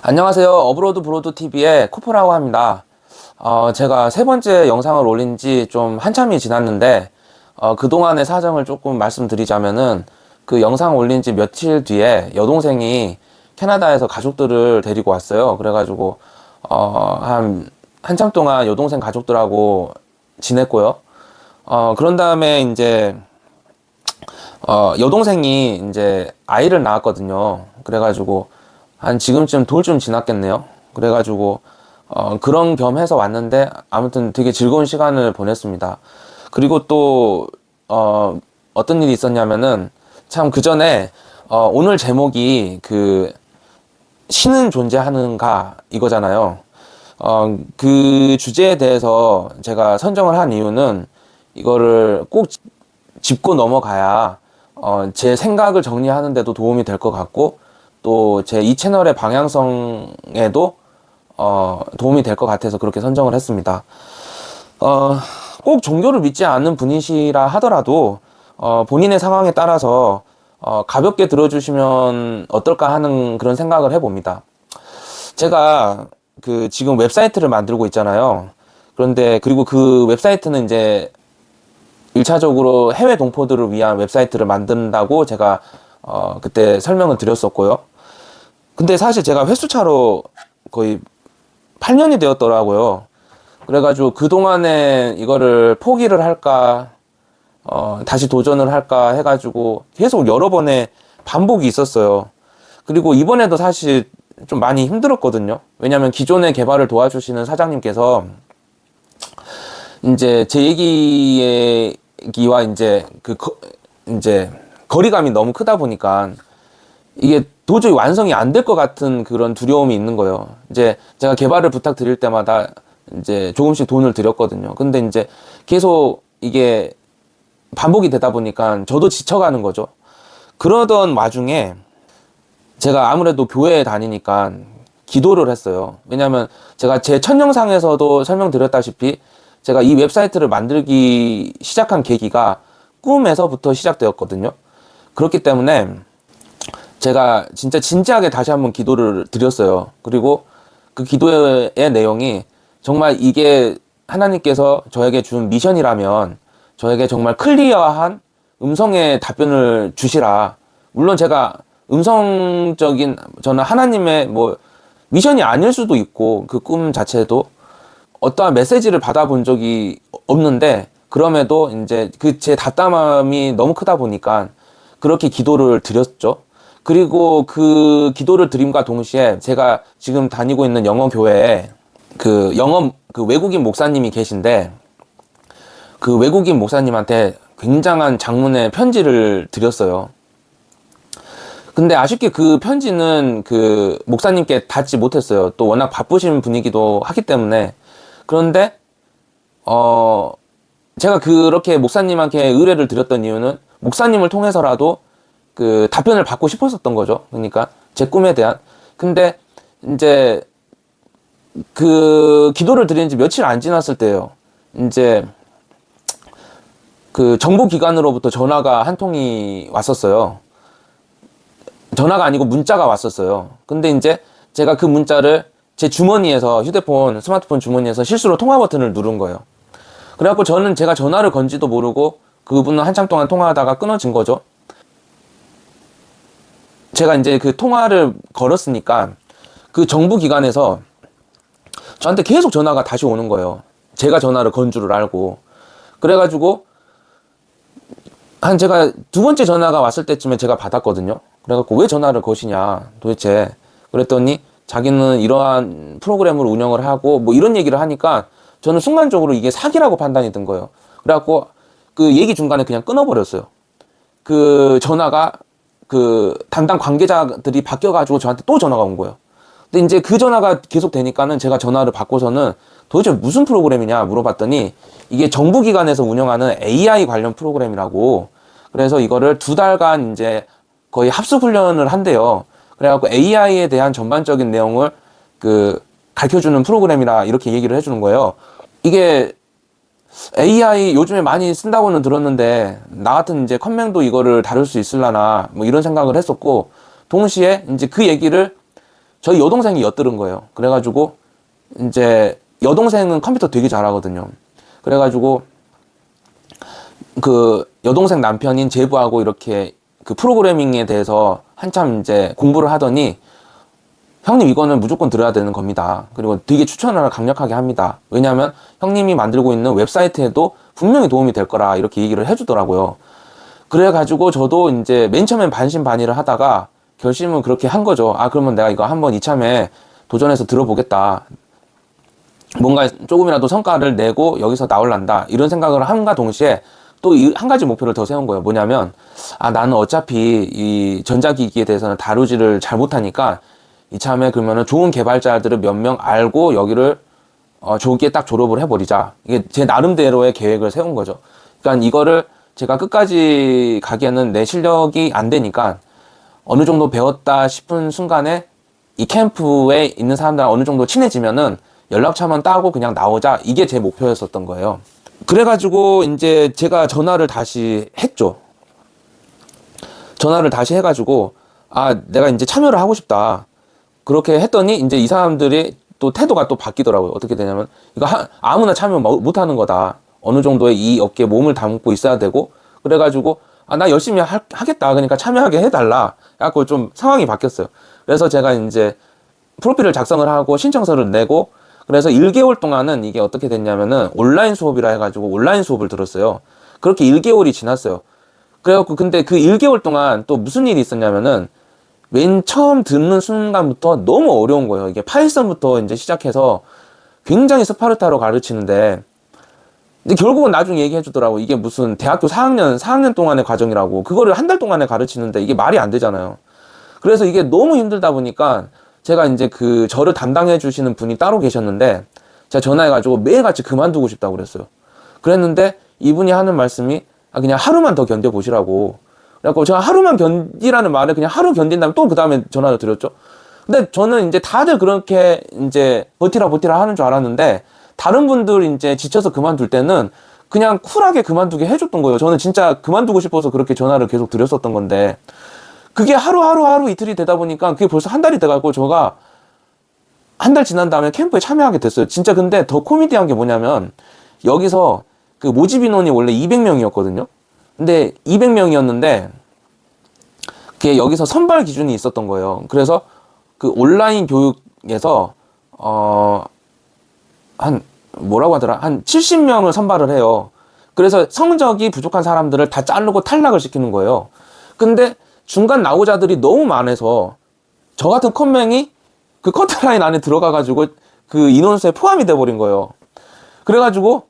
안녕하세요. 어브로드 브로드 TV의 코프라고 합니다. 제가 세 번째 영상을 올린 지 좀 한참이 지났는데, 그동안의 사정을 조금 말씀드리자면은, 그 영상 올린 지 며칠 뒤에 여동생이 캐나다에서 가족들을 데리고 왔어요. 그래가지고, 한참 동안 여동생 가족들하고 지냈고요. 그런 다음에 이제, 여동생이 이제 아이를 낳았거든요. 그래가지고, 한 지금쯤 돌쯤 지났겠네요. 그래가지고 그런 겸 해서 왔는데 아무튼 되게 즐거운 시간을 보냈습니다. 그리고 또 어떤 일이 있었냐면은 참 그 전에 오늘 제목이 그 신은 존재하는가 이거잖아요. 그 주제에 대해서 제가 선정을 한 이유는 이거를 꼭 짚고 넘어가야 제 생각을 정리하는 데도 도움이 될 것 같고 또 제 이 채널의 방향성에도 도움이 될 것 같아서 그렇게 선정을 했습니다. 꼭 종교를 믿지 않는 분이시라 하더라도 본인의 상황에 따라서 가볍게 들어주시면 어떨까 하는 그런 생각을 해봅니다. 제가 그 지금 웹사이트를 만들고 있잖아요. 그런데 그리고 그 웹사이트는 이제 1차적으로 해외 동포들을 위한 웹사이트를 만든다고 제가 그때 설명을 드렸었고요. 근데 사실 제가 횟수차로 거의 8년이 되었더라고요. 그래가지고 그동안에 이거를 포기를 할까, 다시 도전을 할까 해가지고 계속 여러 번의 반복이 있었어요. 그리고 이번에도 사실 좀 많이 힘들었거든요. 왜냐면 기존의 개발을 도와주시는 사장님께서 이제 제 얘기와 이제 이제 거리감이 너무 크다 보니까 이게 도저히 완성이 안 될 것 같은 그런 두려움이 있는 거예요. 이제 제가 개발을 부탁드릴 때마다 이제 조금씩 돈을 드렸거든요. 근데 이제 계속 이게 반복이 되다 보니까 저도 지쳐가는 거죠. 그러던 와중에 제가 아무래도 교회에 다니니까 기도를 했어요. 왜냐면 제가 제 첫 영상에서도 설명드렸다시피 제가 이 웹사이트를 만들기 시작한 계기가 꿈에서부터 시작되었거든요. 그렇기 때문에 제가 진짜 진지하게 다시 한번 기도를 드렸어요. 그리고 그 기도의 내용이 정말 이게 하나님께서 저에게 준 미션이라면 저에게 정말 클리어한 음성의 답변을 주시라. 물론 제가 음성적인 저는 하나님의 뭐 미션이 아닐 수도 있고 그 꿈 자체도 어떠한 메시지를 받아본 적이 없는데 그럼에도 이제 그 제 답답함이 너무 크다 보니까 그렇게 기도를 드렸죠. 그리고 그 기도를 드림과 동시에 제가 지금 다니고 있는 영어 교회에 그 외국인 목사님이 계신데 그 외국인 목사님한테 굉장한 장문의 편지를 드렸어요. 근데 아쉽게 그 편지는 그 목사님께 닿지 못했어요. 또 워낙 바쁘신 분이기도 하기 때문에. 그런데 제가 그렇게 목사님한테 의뢰를 드렸던 이유는 목사님을 통해서라도 그 답변을 받고 싶었었던 거죠. 그러니까 제 꿈에 대한. 근데 이제 그 기도를 드린 지 며칠 안 지났을 때요. 이제 그 정보기관으로부터 전화가 한 통이 왔었어요. 전화가 아니고 문자가 왔었어요. 근데 이제 제가 그 문자를 제 주머니에서 스마트폰 주머니에서 실수로 통화 버튼을 누른 거예요. 그래갖고 저는 제가 전화를 건지도 모르고 그분은 한참 동안 통화하다가 끊어진 거죠. 제가 이제 그 통화를 걸었으니까 그 정부기관에서 저한테 계속 전화가 다시 오는 거예요. 제가 전화를 건 줄을 알고. 그래가지고 제가 두 번째 전화가 왔을 때쯤에 제가 받았거든요. 그래갖고 왜 전화를 거시냐 도대체. 그랬더니 자기는 이러한 프로그램을 운영을 하고 뭐 이런 얘기를 하니까 저는 순간적으로 이게 사기라고 판단이 든 거예요. 그래갖고 그 얘기 중간에 그냥 끊어버렸어요. 그 전화가 그 담당 관계자들이 바뀌어가지고 저한테 또 전화가 온 거예요. 근데 이제 그 전화가 계속 되니까는 제가 전화를 받고서는 도대체 무슨 프로그램이냐 물어봤더니 이게 정부기관에서 운영하는 AI 관련 프로그램이라고. 그래서 이거를 2달간 이제 거의 합숙훈련을 한대요. 그래갖고 AI에 대한 전반적인 내용을 그 가르쳐주는 프로그램이라 이렇게 얘기를 해주는 거예요. 이게 AI 요즘에 많이 쓴다고는 들었는데 나 같은 이제 컴맹도 이거를 다룰 수 있을라나 뭐 이런 생각을 했었고, 동시에 이제 그 얘기를 저희 여동생이 엿들은 거예요. 그래가지고 이제 여동생은 컴퓨터 되게 잘하거든요. 그래가지고 그 여동생 남편인 제부하고 이렇게 그 프로그래밍에 대해서 한참 이제 공부를 하더니 형님 이거는 무조건 들어야 되는 겁니다. 그리고 되게 추천을 강력하게 합니다. 왜냐하면 형님이 만들고 있는 웹사이트에도 분명히 도움이 될 거라 이렇게 얘기를 해주더라고요. 그래가지고 저도 이제 맨 처음엔 반신반의를 하다가 결심은 그렇게 한 거죠. 아 그러면 내가 이거 한번 이참에 도전해서 들어보겠다. 뭔가 조금이라도 성과를 내고 여기서 나올란다 이런 생각을 함과 동시에 또 한 가지 목표를 더 세운 거예요. 뭐냐면 아 나는 어차피 이 전자기기에 대해서는 다루지를 잘 못하니까 이참에 그러면은 좋은 개발자들을 몇 명 알고 여기를 좋게 딱 졸업을 해버리자. 이게 제 나름대로의 계획을 세운 거죠. 그러니까 이거를 제가 끝까지 가기에는 내 실력이 안 되니까 어느 정도 배웠다 싶은 순간에 이 캠프에 있는 사람들랑 어느 정도 친해지면은 연락처만 따고 그냥 나오자. 이게 제 목표였었던 거예요. 그래가지고 이제 제가 전화를 다시 했죠. 전화를 다시 해가지고 아 내가 이제 참여를 하고 싶다. 그렇게 했더니 이제 이 사람들이 또 태도가 또 바뀌더라고요. 어떻게 되냐면 이거 아무나 참여 못하는 거다. 어느 정도의 이 업계에 몸을 담고 있어야 되고 그래가지고 아 나 열심히 하겠다. 그러니까 참여하게 해달라. 해갖고 좀 상황이 바뀌었어요. 그래서 제가 이제 프로필을 작성을 하고 신청서를 내고 그래서 1개월 동안은 이게 어떻게 됐냐면은 온라인 수업이라 해가지고 온라인 수업을 들었어요. 그렇게 1개월이 지났어요. 그래갖고 근데 그 1개월 동안 또 무슨 일이 있었냐면은 맨 처음 듣는 순간부터 너무 어려운 거예요. 이게 파이썬부터 이제 시작해서 굉장히 스파르타로 가르치는데 근데 결국은 나중에 얘기해 주더라고. 이게 무슨 대학교 4학년 동안의 과정이라고. 그거를 한 달 동안에 가르치는데 이게 말이 안 되잖아요. 그래서 이게 너무 힘들다 보니까 제가 이제 그 저를 담당해 주시는 분이 따로 계셨는데 제가 전화해가지고 매일같이 그만두고 싶다고 그랬어요. 그랬는데 이분이 하는 말씀이 아, 그냥 하루만 더 견뎌보시라고. 그래갖고 제가 하루만 견디라는 말을 그냥 하루 견딘 다음에 또 그 다음에 전화를 드렸죠. 근데 저는 이제 다들 그렇게 이제 버티라 하는 줄 알았는데 다른 분들 이제 지쳐서 그만둘 때는 그냥 쿨하게 그만두게 해줬던 거예요. 저는 진짜 그만두고 싶어서 그렇게 전화를 계속 드렸었던 건데 그게 하루 이틀이 되다 보니까 그게 벌써 한 달이 돼가고 제가 한 달 지난 다음에 캠프에 참여하게 됐어요. 진짜 근데 더 코미디한 게 뭐냐면 여기서 그 모집 인원이 원래 200명이었거든요. 근데 200명이었는데 그게 여기서 선발 기준이 있었던 거예요. 그래서 그 온라인 교육에서 한 뭐라고 하더라? 한 70명을 선발을 해요. 그래서 성적이 부족한 사람들을 다 자르고 탈락을 시키는 거예요. 근데 중간 나오자들이 너무 많아서 저 같은 컴맹이 그 커트라인 안에 들어가가지고 그 인원수에 포함이 돼버린 거예요. 그래가지고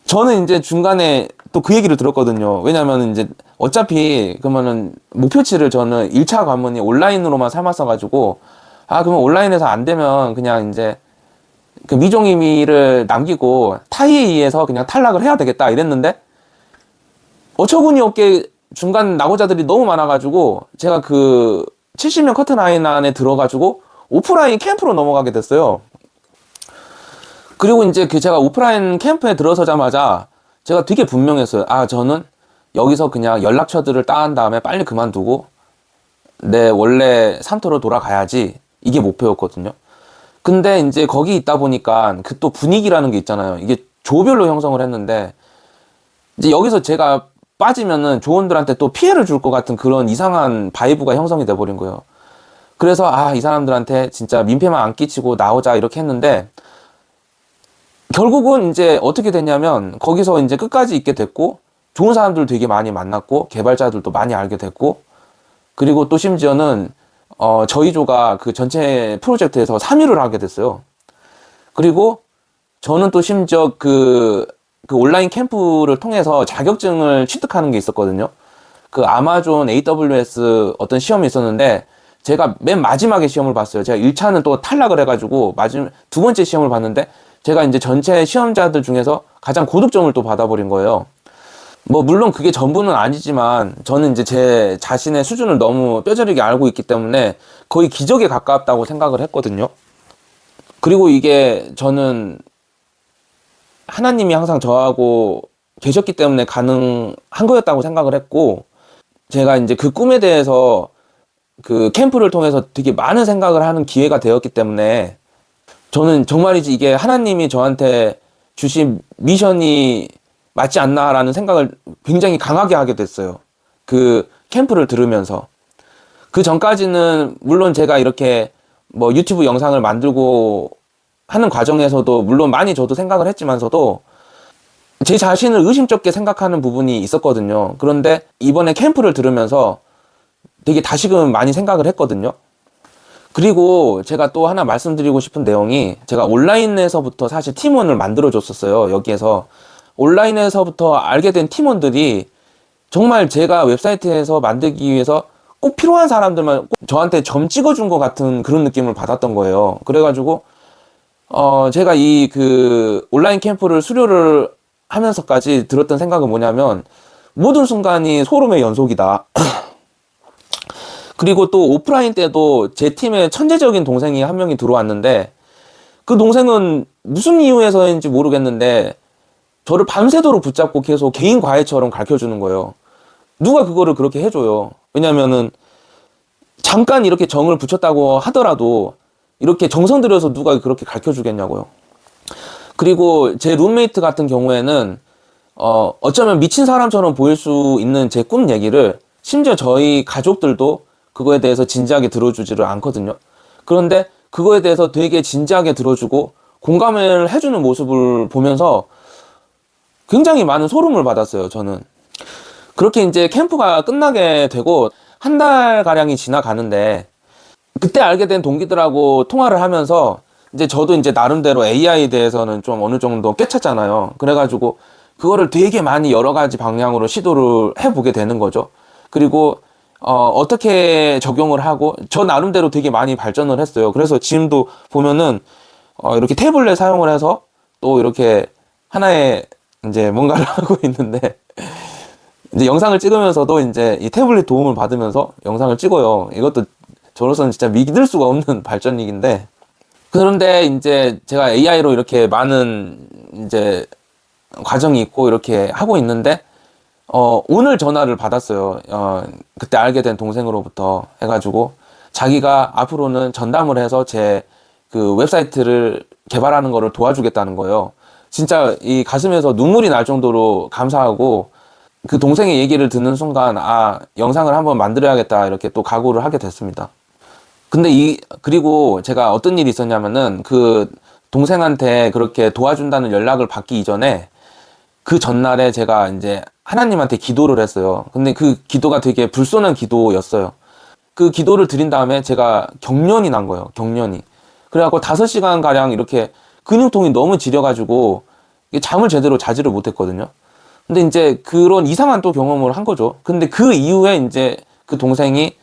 저는 이제 중간에 또 그 얘기를 들었거든요. 왜냐면 이제 어차피 그러면은 목표치를 저는 1차 관문이 온라인으로만 삼았어가지고 아 그러면 온라인에서 안 되면 그냥 이제 그 미종임이를 남기고 타이에 의해서 그냥 탈락을 해야 되겠다 이랬는데 어처구니 없게 중간 낙오자들이 너무 많아가지고 제가 그 70명 커트라인 안에 들어가지고 오프라인 캠프로 넘어가게 됐어요. 그리고 이제 그 제가 오프라인 캠프에 들어서자마자 제가 되게 분명했어요. 아 저는 여기서 그냥 연락처들을 따은 다음에 빨리 그만두고 내 원래 산토로 돌아가야지 이게 목표였거든요. 근데 이제 거기 있다 보니까 그 또 분위기라는 게 있잖아요. 이게 조별로 형성을 했는데 이제 여기서 제가 빠지면은 조원들한테 또 피해를 줄 것 같은 그런 이상한 바이브가 형성이 돼버린 거예요. 그래서 아, 이 사람들한테 진짜 민폐만 안 끼치고 나오자 이렇게 했는데 결국은 이제 어떻게 됐냐면 거기서 이제 끝까지 있게 됐고 좋은 사람들 되게 많이 만났고 개발자들도 많이 알게 됐고 그리고 또 심지어는 저희 조가 그 전체 프로젝트에서 3위를 하게 됐어요. 그리고 저는 또 심지어 그 온라인 캠프를 통해서 자격증을 취득하는 게 있었거든요. 그 아마존 AWS 어떤 시험이 있었는데 제가 맨 마지막에 시험을 봤어요. 제가 1차는 또 탈락을 해가지고 두 번째 시험을 봤는데 제가 이제 전체 시험자들 중에서 가장 고득점을 또 받아버린 거예요. 뭐 물론 그게 전부는 아니지만 저는 이제 제 자신의 수준을 너무 뼈저리게 알고 있기 때문에 거의 기적에 가깝다고 생각을 했거든요. 그리고 이게 저는 하나님이 항상 저하고 계셨기 때문에 가능한 거였다고 생각을 했고 제가 이제 그 꿈에 대해서 그 캠프를 통해서 되게 많은 생각을 하는 기회가 되었기 때문에 저는 정말이지 이게 하나님이 저한테 주신 미션이 맞지 않나라는 생각을 굉장히 강하게 하게 됐어요. 그 캠프를 들으면서. 그 전까지는 물론 제가 이렇게 뭐 유튜브 영상을 만들고 하는 과정에서도 물론 많이 저도 생각을 했지만서도 제 자신을 의심쩍게 생각하는 부분이 있었거든요. 그런데 이번에 캠프를 들으면서 되게 다시금 많이 생각을 했거든요. 그리고 제가 또 하나 말씀드리고 싶은 내용이 제가 온라인에서부터 사실 팀원을 만들어 줬었어요. 여기에서 온라인에서부터 알게 된 팀원들이 정말 제가 웹사이트에서 만들기 위해서 꼭 필요한 사람들만 꼭 저한테 점 찍어준 것 같은 그런 느낌을 받았던 거예요. 그래가지고 제가 이 그 온라인 캠프를 수료를 하면서까지 들었던 생각은 뭐냐면 모든 순간이 소름의 연속이다. 그리고 또 오프라인 때도 제 팀에 천재적인 동생이 한 명이 들어왔는데 그 동생은 무슨 이유에서인지 모르겠는데 저를 밤새도록 붙잡고 계속 개인 과외처럼 가르쳐주는 거예요. 누가 그거를 그렇게 해줘요. 왜냐면은 잠깐 이렇게 정을 붙였다고 하더라도 이렇게 정성 들여서 누가 그렇게 가르쳐주겠냐고요. 그리고 제 룸메이트 같은 경우에는 어쩌면 미친 사람처럼 보일 수 있는 제 꿈 얘기를 심지어 저희 가족들도 그거에 대해서 진지하게 들어주지를 않거든요. 그런데 그거에 대해서 되게 진지하게 들어주고 공감을 해주는 모습을 보면서 굉장히 많은 소름을 받았어요, 저는. 그렇게 이제 캠프가 끝나게 되고 한 달 가량이 지나가는데 그때 알게 된 동기들하고 통화를 하면서 이제 저도 이제 나름대로 AI에 대해서는 좀 어느 정도 꿰찼잖아요. 그래가지고 그거를 되게 많이 여러 가지 방향으로 시도를 해보게 되는 거죠. 그리고 어떻게 적용을 하고 저 나름대로 되게 많이 발전을 했어요. 그래서 지금도 보면은 이렇게 태블릿 사용을 해서 또 이렇게 하나의 이제 뭔가를 하고 있는데 이제 영상을 찍으면서도 이제 이 태블릿 도움을 받으면서 영상을 찍어요. 이것도 저로서는 진짜 믿을 수가 없는 발전이긴데 그런데 이제 제가 AI로 이렇게 많은 이제 과정이 있고 이렇게 하고 있는데 오늘 전화를 받았어요. 그때 알게 된 동생으로부터 해가지고 자기가 앞으로는 전담을 해서 제 그 웹사이트를 개발하는 거를 도와주겠다는 거예요. 진짜 이 가슴에서 눈물이 날 정도로 감사하고 그 동생의 얘기를 듣는 순간 영상을 한번 만들어야겠다 이렇게 또 각오를 하게 됐습니다. 근데 그리고 제가 어떤 일이 있었냐면은 그 동생한테 그렇게 도와준다는 연락을 받기 이전에 그 전날에 제가 이제 하나님한테 기도를 했어요. 근데 그 기도가 되게 불손한 기도였어요. 그 기도를 드린 다음에 제가 경련이 난 거예요. 경련이. 그래갖고 5시간 가량 이렇게 근육통이 너무 지려가지고 잠을 제대로 자지를 못했거든요. 근데 이제 그런 이상한 또 경험을 한 거죠. 근데 그 이후에 이제 그 동생이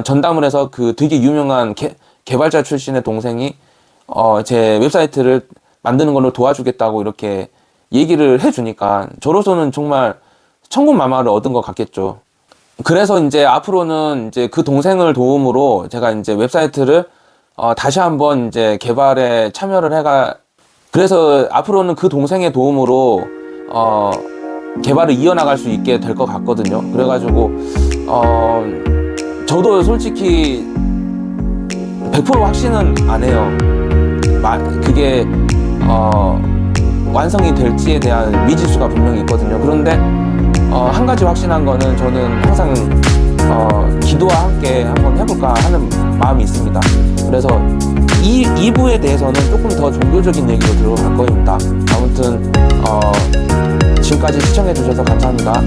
전담을 해서 그 되게 유명한 개발자 출신의 동생이 제 웹사이트를 만드는 걸로 도와주겠다고 이렇게 얘기를 해주니까 저로서는 정말 천군만마를 얻은 것 같겠죠. 그래서 이제 앞으로는 이제 그 동생을 도움으로 제가 이제 웹사이트를 다시 한번 이제 개발에 참여를 그래서 앞으로는 그 동생의 도움으로 개발을 이어나갈 수 있게 될 것 같거든요. 그래가지고 저도 솔직히 100% 확신은 안 해요. 그게 완성이 될지에 대한 미지수가 분명히 있거든요. 그런데 한 가지 확신한 거는 저는 항상 기도와 함께 한번 해볼까 하는 마음이 있습니다. 그래서 이 2부에 대해서는 조금 더 종교적인 얘기로 들어갈 거입니다. 아무튼 지금까지 시청해 주셔서 감사합니다.